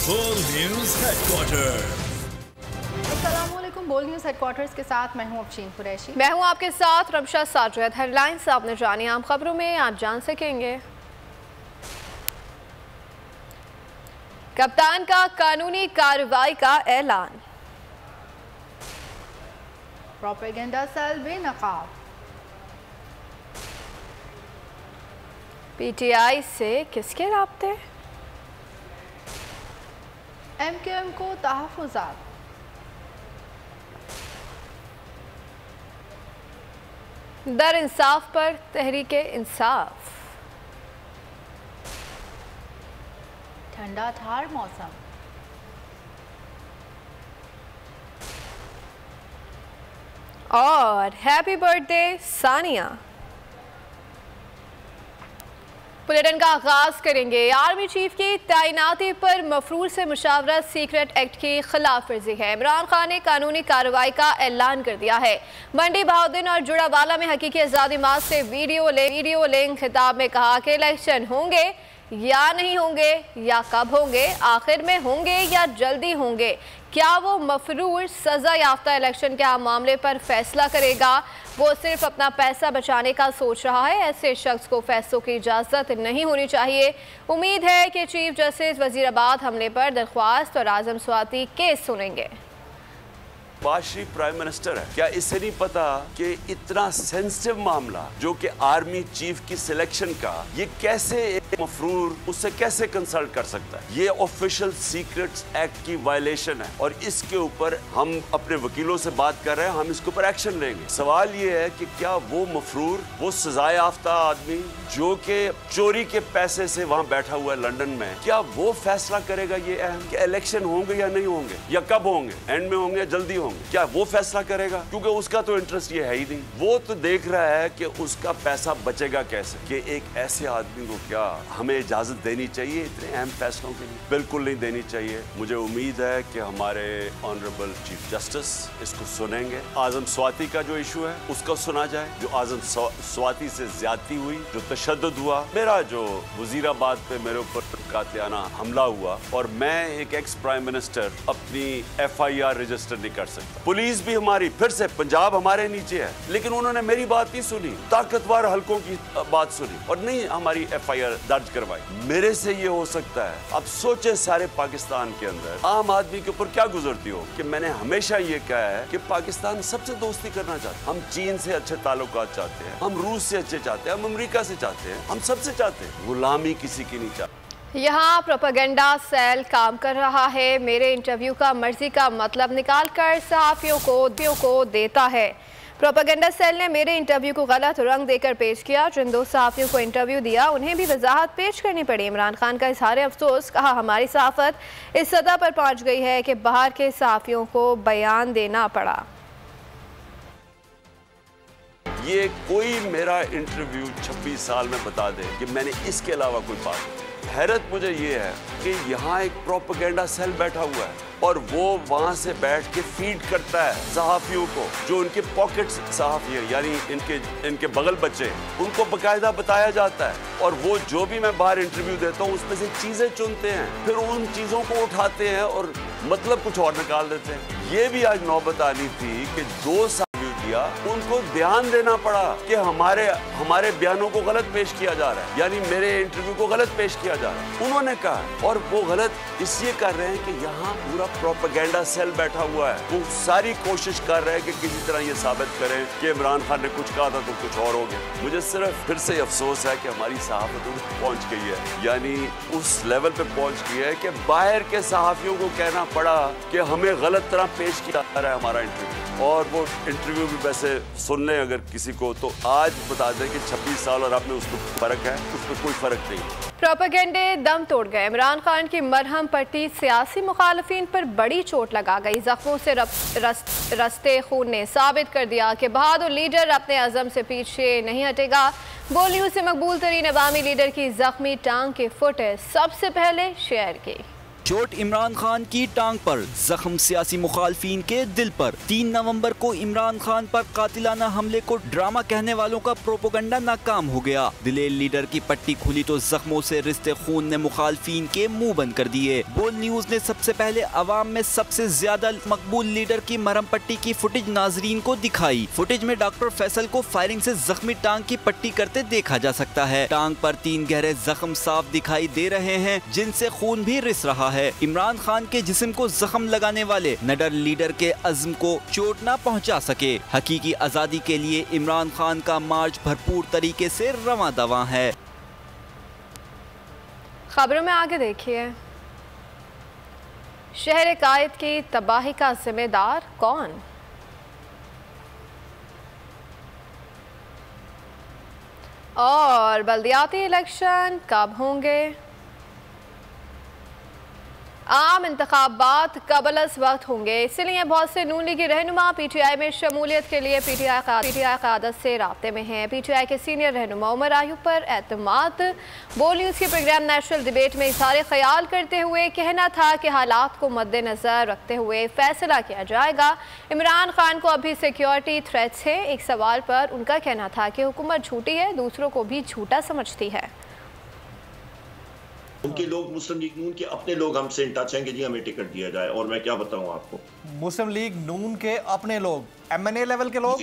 बोल news headquarter. अस्सलामुअलैकुम। बोल न्यूज हेडक्वार्टर्स के साथ मैं हूं अफशीन कुरैशी। मैं हूं आपके साथ रमशा साजिद। हेडलाइंस आपने जानी, आम खबरों में आप जान सकेंगे। कप्तान का कानूनी कार्रवाई का ऐलान। प्रोपेगेंडा सेल बेनकाब। पीटीआई से किसके राब्ते। एमक्यूएम को तहफ़्फ़ुज़ात। दर इंसाफ पर तहरीके इंसाफ। ठंडा ठार मौसम। और हैप्पी बर्थडे सानिया। बुलेटिन का आगाज करेंगे। आर्मी चीफ की तैनाती पर मफरूर से मुशावरत सीक्रेट एक्ट की खिलाफ वर्जी है। इमरान खान ने कानूनी कार्रवाई का ऐलान कर दिया है। मंडी बहाउद्दीन और जुड़ावाला में हकीकी आज़ादी मार्च से वीडियो लिंक खिताब में कहा कि इलेक्शन होंगे या नहीं होंगे या कब होंगे, आखिर में होंगे या जल्दी होंगे, क्या वो मफरूर सज़ा याफ्ता इलेक्शन के मामले पर फैसला करेगा। वो सिर्फ अपना पैसा बचाने का सोच रहा है। ऐसे शख्स को फैसलों की इजाज़त नहीं होनी चाहिए। उम्मीद है कि चीफ जस्टिस वजीराबाद हमले पर दरख्वास्त और आज़म स्वाति केस सुनेंगे। बाशी प्राइम मिनिस्टर है, क्या इससे नहीं पता कि इतना सेंसिटिव मामला जो कि आर्मी चीफ की सिलेक्शन का, ये कैसे एक मफरूर उससे कैसे कंसल्ट कर सकता है। ये ऑफिशियल सीक्रेट्स एक्ट की वायलेशन है और इसके ऊपर हम अपने वकीलों से बात कर रहे हैं, हम इसके ऊपर एक्शन लेंगे। सवाल ये है कि क्या वो मफरूर, वो सजा याफ्ता आदमी जो कि चोरी के पैसे से वहां बैठा हुआ है लंदन में, क्या वो फैसला करेगा ये अहम कि इलेक्शन होंगे या नहीं होंगे या कब होंगे, एंड में होंगे जल्दी होंगे, क्या वो फैसला करेगा। क्योंकि उसका तो इंटरेस्ट ये है ही नहीं। वो तो देख रहा है कि उसका पैसा बचेगा कैसे। कि एक ऐसे आदमी को क्या हमें इजाजत देनी चाहिए इतने अहम फैसलों के लिए? बिल्कुल नहीं देनी चाहिए। मुझे उम्मीद है कि हमारे ऑनरेबल चीफ जस्टिस इसको सुनेंगे। आजम स्वाति का जो इशू है उसको सुना जाए, जो आजम स्वाति से ज्यादती हुई, जो तशद्दुद हुआ, मेरा जो वजीराबाद पे मेरे ऊपर कातिलाना हमला हुआ, और मैं एक एक्स प्राइम मिनिस्टर अपनी FIR रजिस्टर नहीं कर सकता। पुलिस भी हमारी, फिर से पंजाब हमारे नीचे है, लेकिन उन्होंने मेरी बात नहीं सुनी, ताकतवर हलकों की बात सुनी और नहीं हमारी FIR दर्ज करवाई। मेरे से ये हो सकता है। अब सोचे सारे पाकिस्तान के अंदर आम आदमी के ऊपर क्या गुजरती हो। कि मैंने हमेशा ये कहा है कि पाकिस्तान सबसे दोस्ती करना चाहता है। हम चीन से अच्छे ताल्लुकात चाहते हैं, हम रूस से अच्छे चाहते हैं, हम अमेरिका से चाहते हैं, हम सबसे चाहते हैं। गुलामी किसी की नहीं चाहते। यहाँ प्रोपेगेंडा सेल काम कर रहा है। मेरे इंटरव्यू का मर्जी का मतलब निकाल कर सहाफ़ियों को देता है। प्रोपेगेंडा सेल ने मेरे इंटरव्यू को गलत रंग देकर पेश किया। जिन 2 सहाफ़ियों को इंटरव्यू दिया उन्हें भी वजाहत पेश करनी पड़ी। इमरान खान का इजहार अफसोस, कहा हमारी सहाफ़त इस सतह पर पहुँच गई है कि बाहर के सहाफ़ियों को बयान देना पड़ा। ये कोई मेरा इंटरव्यू 26 साल में बता दे कि मैंने इसके अलावा कोई बात। हैरत मुझे ये है कि यहाँ एक प्रोपेगेंडा सेल बैठा हुआ है और वो वहाँ से बैठ के फीड करता है सहाफ़ियों को, जो उनके पॉकेट सहाफ़ी है, यानी इनके बगल बच्चे, उनको बाकायदा बताया जाता है। और वो जो भी मैं बाहर इंटरव्यू देता हूँ उसमें से चीज़ें चुनते हैं, फिर उन चीज़ों को उठाते हैं और मतलब कुछ और निकाल देते हैं। ये भी आज नौबत आनी थी कि 2 साल दिया, उनको ध्यान देना पड़ा कि हमारे बयानों को गलत पेश किया जा रहा है, यानी मेरे इंटरव्यू को गलत पेश किया जा रहा है, उन्होंने कहा। और वो गलत इसलिए कर रहे हैं कि यहाँ पूरा प्रोपेगेंडा सेल बैठा हुआ है। वो सारी कोशिश कर रहे हैं कि किसी तरह ये साबित करें कि इमरान खान ने कुछ कहा था तो कुछ और हो गया। मुझे सिर्फ फिर से अफसोस है कि हमारी सहाफत पहुंच गई है, यानी उस लेवल पे पहुंच गई है कि बाहर के सहाफियों को कहना पड़ा कि हमें गलत तरह पेश किया जा रहा है हमारा इंटरव्यू। और वो इंटरव्यू भी वैसे सुन लें अगर किसी को, तो आज बता दें कि 26 साल और अब में उसमें फ़र्क है, उसमें कोई फ़र्क नहीं। प्रोपेगेंडे दम तोड़ गए। इमरान खान की मरहम पट्टी सियासी मुखालफिन पर बड़ी चोट लगा गई। जख्मों से रस्ते खून ने साबित कर दिया कि बहादुर लीडर अपने अज़म से पीछे नहीं हटेगा। बोल न्यूज़ से मकबूल तरीन अवामी लीडर की जख्मी टांग की फुटेज सबसे पहले शेयर की। चोट इमरान खान की टांग पर, जख्म सियासी मुखालफीन के दिल पर। 3 नवंबर को इमरान खान पर कातिलाना हमले को ड्रामा कहने वालों का प्रोपोगंडा नाकाम हो गया। दिलेर लीडर की पट्टी खुली तो जख्मों से रिश्ते खून ने मुखालफीन के मुंह बंद कर दिए। बोल न्यूज ने सबसे पहले अवाम में सबसे ज्यादा मकबूल लीडर की मरहम पट्टी की फुटेज नाजरीन को दिखाई। फुटेज में डॉक्टर फैसल को फायरिंग से जख्मी टांग की पट्टी करते देखा जा सकता है। टांग पर 3 गहरे जख्म साफ दिखाई दे रहे हैं जिनसे खून भी रिस रहा है। इमरान खान के जिस्म को जख्म लगाने वाले निडर लीडर के अज़्म को चोट न पहुंचा सके। हकीकी आजादी के लिए इमरान खान का मार्च भरपूर तरीके से रवां दवां है। खबरों में आगे देखिए, शहर कायद की तबाही का जिम्मेदार कौन? और बल्दियाती इलेक्शन कब होंगे? आम इंतखाबात कबल अज़ वक्त होंगे, इसलिए बहुत से नून लीगी रहनुमा PTI में शमूलियत के लिए PTI क़यादत से राब्ते में हैं। PTI के सीनियर रहनुमा उमर आयूब पर एतमाद। बोल न्यूज़ के प्रोग्राम नेशनल डिबेट में इज़हार ख्याल करते हुए कहना था कि हालात को मद्देनज़र रखते हुए फैसला किया जाएगा। इमरान खान को अभी सिक्योरिटी थ्रेट्स है। एक सवाल पर उनका कहना था कि हुकूमत झूठी है, दूसरों को भी झूठा समझती है। उनके लोग मुस्लिम लीग नून के अपने लोग हमसे इन टच हैं कि जी हमें टिकट दिया जाए, और मैं क्या बताऊं आपको, मुस्लिम लीग नून के अपने लोग, MNA लेवल के लोग?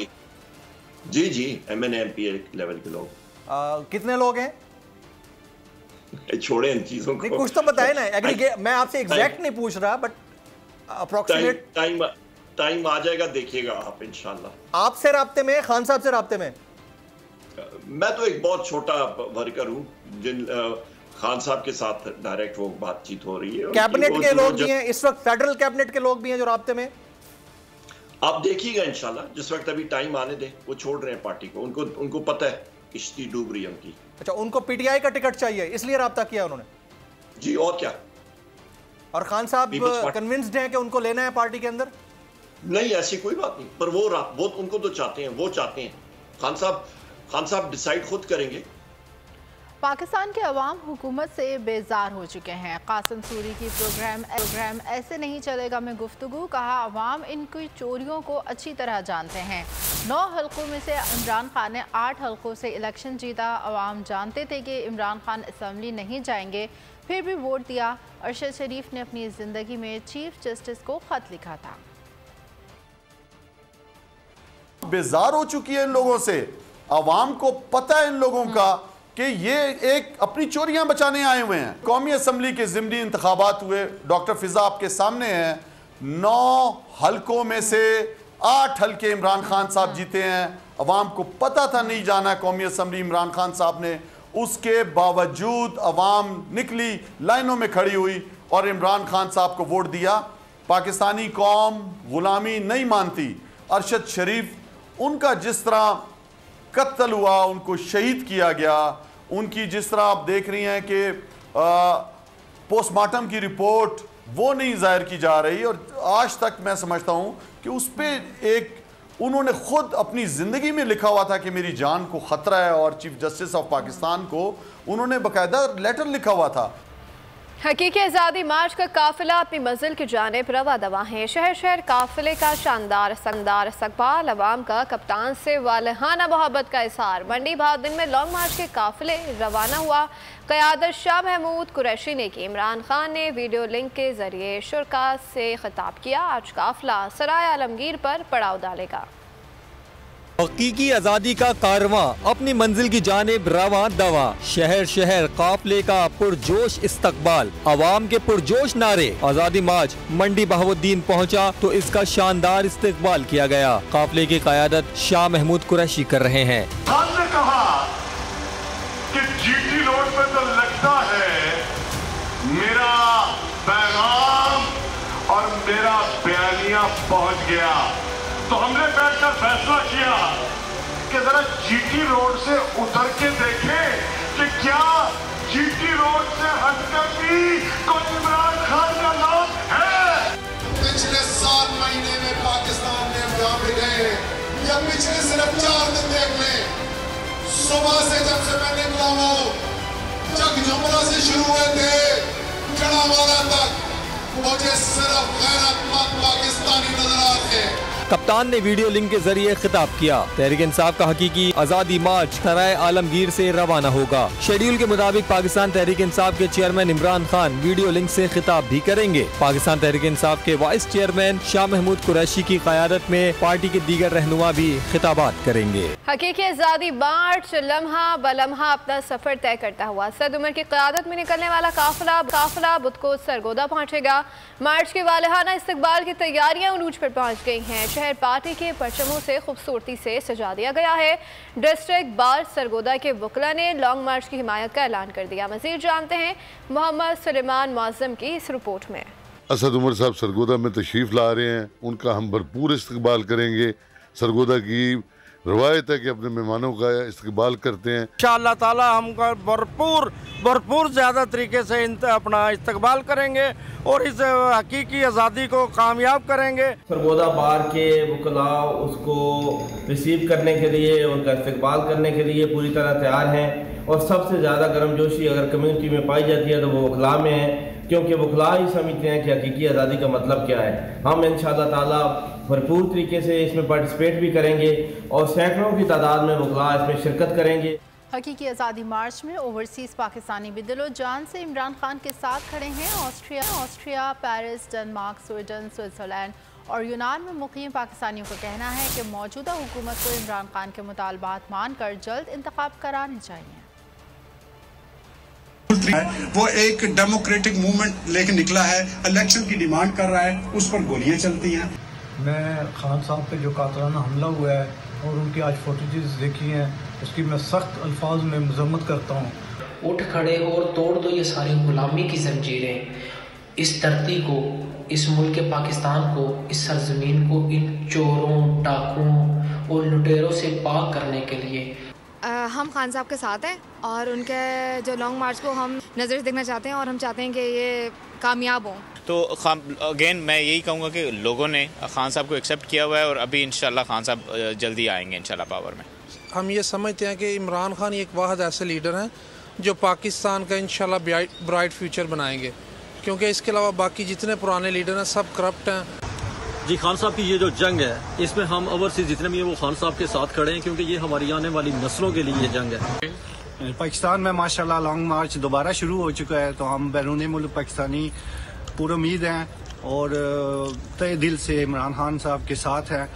जी MNA MPA लेवल के लोग। कितने लोग हैं? छोड़े इन चीजों को, कुछ तो बताए ना। एग्रीगेट, मैं आपसे एग्जैक्ट नहीं पूछ रहा, बट अप्रोक्सीमेट टाइम आ जाएगा, देखिएगा आप इंशाल्लाह। आपसे राब्ते में, खान साहब से राब्ते में? मैं तो एक बहुत छोटा वर्कर हूँ, जिन खान साहब के साथ डायरेक्ट वो बातचीत हो रही है। कैबिनेट के लोग भी हैं इस वक्त, फेडरल कैबिनेट के लोग भी हैं जो राब्ते में। आप देखिएगा इंशाल्लाह, जिस वक्त अभी टाइम आने दे, वो छोड़ रहे हैं पार्टी को, उनको पता है किश्ती डूब रही है उनकी। अच्छा, उनको PTI का टिकट चाहिए, इसलिए राब्ता किया उन्होंने? जी, और क्या। और खान साहब कन्विंस्ड हैं कि उनको लेना है पार्टी के अंदर? नहीं, ऐसी कोई बात नहीं, पर वो उनको तो चाहते हैं, वो चाहते हैं। खान साहब डिसाइड खुद करेंगे। पाकिस्तान के अवाम हुकूमत से बेजार हो चुके हैं। कासिम सूरी की प्रोग्राम ऐसे नहीं चलेगा में गुफ्तगू, कहा अवाम इनकी चोरियों को अच्छी तरह जानते हैं। 9 हल्कों में से इमरान खान ने 8 हल्कों से इलेक्शन जीता। अवाम जानते थे कि इमरान खान असम्बली नहीं जाएंगे, फिर भी वोट दिया। अरशद शरीफ ने अपनी ज़िंदगी में चीफ जस्टिस को ख़त लिखा था। बेजार हो चुकी है इन लोगों से। अवाम को पता है इन लोगों का कि ये एक अपनी चोरियां बचाने आए हुए हैं। कौमी असम्बली के ज़िमनी इंतखाबात हुए, डॉक्टर फिजा आपके सामने हैं। 9 हल्कों में से 8 हल्के इमरान खान साहब जीते हैं। अवाम को पता था नहीं जाना कौमी असम्बली इमरान खान साहब ने, उसके बावजूद अवाम निकली, लाइनों में खड़ी हुई और इमरान खान साहब को वोट दिया। पाकिस्तानी कौम गुलामी नहीं मानती। अरशद शरीफ, उनका जिस तरह कत्ल हुआ, उनको शहीद किया गया, उनकी जिस तरह आप देख रही हैं कि पोस्टमार्टम की रिपोर्ट वो नहीं जाहिर की जा रही, और आज तक मैं समझता हूं कि उस पर एक उन्होंने खुद अपनी ज़िंदगी में लिखा हुआ था कि मेरी जान को ख़तरा है, और चीफ जस्टिस ऑफ पाकिस्तान को उन्होंने बाकायदा लेटर लिखा हुआ था। हकीकी आज़ादी मार्च का काफिला अपनी मंजिल की जानिब रवा दवा है। शहर शहर काफिले का शानदार इस्तकबाल, अवाम का कप्तान से वालहाना मोहब्बत का इज़हार। मंडी भावदिन में लॉन्ग मार्च के काफिले रवाना हुआ। क़यादत शाह महमूद कुरैशी ने की। इमरान खान ने वीडियो लिंक के जरिए शुरका से खिताब किया। आज काफिला सराय आलमगीर पर पड़ाव डालेगा। हकीकी आज़ादी का कारवां अपनी मंजिल की जानिब रवां दवा। शहर शहर काफिले का पुरजोश इस्तकबाल, अवाम के पुरजोश नारे। आज़ादी मार्च मंडी बहाउद्दीन पहुंचा तो इसका शानदार इस्तकबाल किया गया। काफिले की क़यादत शाह महमूद कुरैशी कर रहे हैं। हमने कहा कि GT रोड पे तो लगता है मेरा पैगाम और मेरा बयानिया पहुंच गया, तो हमने बैठकर फैसला किया कि जरा GT रोड से उतर के देखें कि क्या GT रोड से हटकर भी कोई इमरान खान का नाम है। पिछले 7 महीने में पाकिस्तान में जहाँ मिले, या पिछले सिर्फ 4 दिन देख लें, सुबह से जब से मैं निकला हूँ, जगजुमरा से शुरू हुए थे जड़ावाला तक, मुझे सिर्फ गैरतमंद पाकिस्तानी नजर आते हैं। कप्तान ने वीडियो लिंक के जरिए खिताब किया। तहरीक इंसाफ का हकीकी आज़ादी मार्च सराय आलमगीर से रवाना होगा। शेड्यूल के मुताबिक पाकिस्तान तहरीक इंसाफ के chairman Imran Khan video link से खिताब भी करेंगे। पाकिस्तान तहरीक इंसाफ के वाइस चेयरमैन शाह महमूद कुरैशी की क़यादत में पार्टी के दीगर रहनुमा भी खिताबात करेंगे। हकीकी आज़ादी मार्च लम्हा ब लम्हा अपना सफर तय करता हुआ सद उमर की क़यादत में निकलने वाला काफिला बुध को सरगोदा पहुँचेगा। मार्च के वालहाना इस्तकबाल की तैयारियां उरूज पर पहुँच गई हैं। शहर पार्टी के परचमों से खूबसूरती से सजा दिया गया है। डिस्ट्रिक्ट बार सरगोदा के वकला ने लॉन्ग मार्च की हिमायत का ऐलान कर दिया। मज़ीद जानते हैं मोहम्मद सुलेमान मुअज़्ज़म की इस रिपोर्ट में। असद उमर साहब सरगोदा में तशरीफ़ ला रहे हैं, उनका हम भरपूर इस्तकबाल करेंगे। सरगोदा की रवायत है कि अपने मेहमानों का इस्तकबाल करते हैं। इंशाअल्लाह ताला हम भरपूर ज़्यादा तरीके से अपना इस्तकबाल करेंगे और इस हकीकी आज़ादी को कामयाब करेंगे। सरगोदा बार के वकला उसको रिसीव करने के लिए, उनका इस्तकबाल करने के लिए पूरी तरह तैयार हैं और सबसे ज़्यादा गर्मजोशी अगर कम्युनिटी में पाई जाती है तो वो वकला में है, क्योंकि वकला ही समझते हैं कि हकीकी आज़ादी का मतलब क्या है। हम इंशाअल्लाह ताला भरपूर तरीके से इसमें पार्टिसिपेट भी करेंगे और सैकड़ों की तादाद में वकला इसमें शिरकत करेंगे। हकीकी आज़ादी मार्च में ओवरसीज़ पाकिस्तानी भी दिलो जान से इमरान खान के साथ खड़े हैं। Austria, Paris, Denmark, Sweden, Switzerland और यूनान में मुक़ीम पाकिस्तानियों का कहना है कि मौजूदा हुकूमत को इमरान खान के मुतालबात मानकर जल्द इंतखाब कराने चाहिए। वो एक डेमोक्रेटिक मूवमेंट लेकर निकला है, इलेक्शन की डिमांड कर रहा है, उस पर गोलियां चलती हैं। मैं खान साहब पे जो कातलाना हमला हुआ है और उनकी आज फोटेजेस देखी हैं, उसकी मैं सख्त अल्फाज में मजम्मत करता हूँ। उठ खड़े हो और तोड़ दो ये सारी गुलामी की जंजीरें, इस धरती को, इस मुल्क पाकिस्तान को, इस सरजमीन को इन चोरों, डाकुओं और लुटेरों से पाक करने के लिए। हम खान साहब के साथ हैं और उनके जो लॉन्ग मार्च को हम नज़र देखना चाहते हैं और हम चाहते हैं कि ये कामयाब हों। तो अगेन मैं यही कहूँगा कि लोगों ने खान साहब को एक्सेप्ट किया हुआ है और अभी इंशाल्लाह खान साहब जल्दी आएंगे इंशाल्लाह पावर में। हम ये समझते हैं कि इमरान खान एक वाहिद ऐसे लीडर हैं जो पाकिस्तान का इंशाल्लाह ब्राइट फ्यूचर बनाएंगे, क्योंकि इसके अलावा बाकी जितने पुराने लीडर हैं सब करप्ट हैं। जी, खान साहब की ये जो जंग है, इसमें हम ओवरसीज जितने भी हैं वो खान साहब के साथ खड़े हैं, क्योंकि ये हमारी आने वाली नस्लों के लिए ये जंग है। पाकिस्तान में माशाल्लाह लॉन्ग मार्च दोबारा शुरू हो चुका है, तो हम बैरून मुल्क पाकिस्तानी पूरी उम्मीद हैं और तहे दिल से इमरान खान साहब के साथ हैं।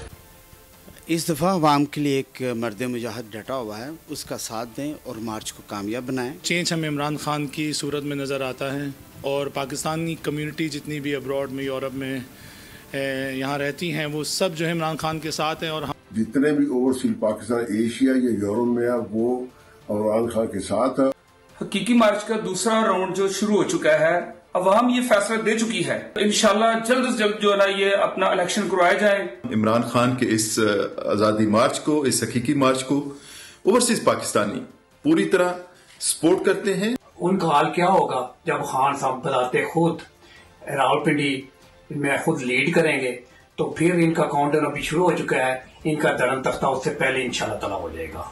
इस दफ़ा अवाम के लिए एक मर्द मुजाहिद डटा हुआ है, उसका साथ दें और मार्च को कामयाब बनाएं। चेंज हमें इमरान खान की सूरत में नज़र आता है और पाकिस्तानी कम्युनिटी जितनी भी अब्रॉड में, यूरोप में यहाँ रहती हैं, वो सब जो है इमरान खान के साथ हैं। और जितने भी ओवरसीज पाकिस्तान एशिया या यूरोप में है वो इमरान खान के साथ है। हकीकी मार्च का दूसरा राउंड जो शुरू हो चुका है, अवाम ये फैसला दे चुकी है, इंशाल्लाह जल्द से जल्द जो है ना ये अपना इलेक्शन करवाए जाए। इमरान खान के इस आज़ादी मार्च को, इस हकीकी मार्च को ओवरसीज पाकिस्तानी पूरी तरह सपोर्ट करते हैं। उनका हाल क्या होगा जब खान साहब बताते खुद रावलपिंडी में खुद लीड करेंगे, तो फिर इनका काउंटर अभी शुरू हो चुका है, इनका धर्म तख्ता उससे पहले इंशाल्लाह ताला हो जाएगा।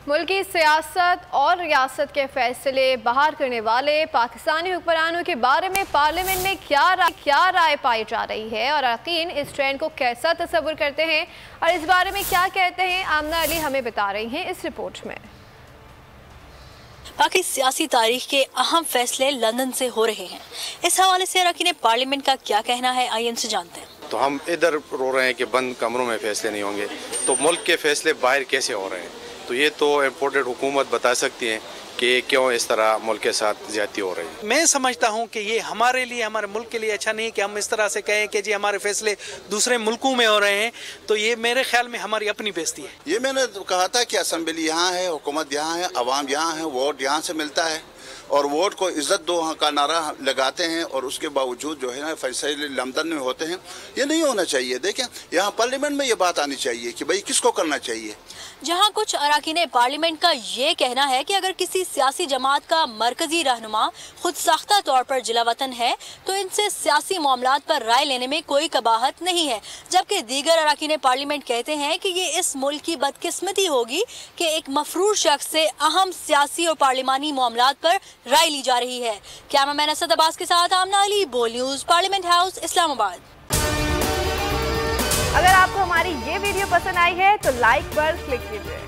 मुल्क की सियासत और रियासत के फैसले बाहर करने वाले पाकिस्तानी हुक्मरानों के बारे में पार्लियामेंट में क्या राय पाई जा रही है और अरकान इस ट्रेंड को कैसा तस्वुर करते हैं और इस बारे में क्या कहते हैं, आमना अली हमें बता रही हैं इस रिपोर्ट में। बाकी सियासी तारीख के अहम फैसले लंदन से हो रहे हैं। इस हवाले से अरकान पार्लियामेंट का क्या कहना है, आइए इनसे जानते हैं। तो हम इधर रो रहे हैं कि बंद कमरों में फैसले नहीं होंगे, तो मुल्क के फैसले बाहर कैसे हो रहे हैं? तो ये तो इम्पोर्टेड हुकूमत बता सकती है कि क्यों इस तरह मुल्क के साथ ज्यादती हो रही है। मैं समझता हूँ कि ये हमारे लिए, हमारे मुल्क के लिए अच्छा नहीं कि हम इस तरह से कहें कि जी हमारे फैसले दूसरे मुल्कों में हो रहे हैं, तो ये मेरे ख्याल में हमारी अपनी बेइज्जती है। ये मैंने कहा था कि असम्बली यहाँ है, हुकूमत यहाँ है, अवाम यहाँ है, वोट यहाँ से मिलता है और वोट को इज्जत दो का नारा लगाते हैं और उसके बावजूद जो है ना फैसले लंदन में होते हैं। ये नहीं होना चाहिए। देखें, यहाँ पार्लियामेंट में ये बात आनी चाहिए कि भाई किसको करना चाहिए। जहां कुछ अरकान पार्लियामेंट का ये कहना है कि अगर किसी सियासी जमात का मरकजी रहनुमा खुद साख्ता तौर पर जिला वतन है तो इनसे सियासी मामलात पर राय लेने में कोई कबाहत नहीं है, जबकि दीगर अरकान पार्लियामेंट कहते हैं कि ये इस मुल्क की बदकिस्मती होगी कि एक मफरूर शख्स से अहम सियासी और पार्लिमानी मामलात पर राय ली जा रही है। कैमरामैन असद अब्बास के साथ आमना अली, बोल न्यूज, पार्लियामेंट हाउस, इस्लामाबाद। अगर आपको हमारी ये वीडियो पसंद आई है तो लाइक पर क्लिक कीजिए।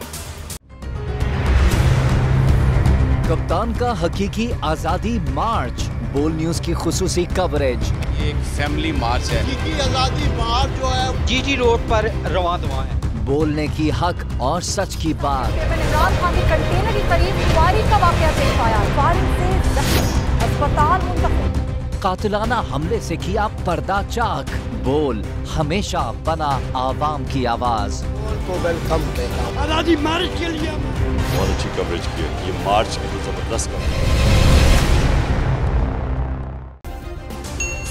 कप्तान का हकीकी आजादी मार्च, बोल न्यूज की खुसूसी कवरेज। ये एक फैमिली मार्च है। हकीकी आजादी मार्च जो है जीटी रोड पर रवां दवा है। बोलने की हक और सच की बात। इमरान खान के कंटेनर के करीब फायरिंग का वाकया पेश आया, फायरिंग से जख्मी, अस्पताल मुंतकिल। कातिलाना हमले से किया पर्दा चाक, बोल हमेशा बना आवाम की आवाज। को वेलकम देगा आजादी मार्च के लिए। बहुत अच्छी कवरेज की है, ये मार्च की तो जबरदस्त कवरेज।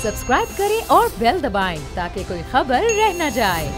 सब्सक्राइब करें और बेल दबाएं ताकि कोई खबर रह न जाए।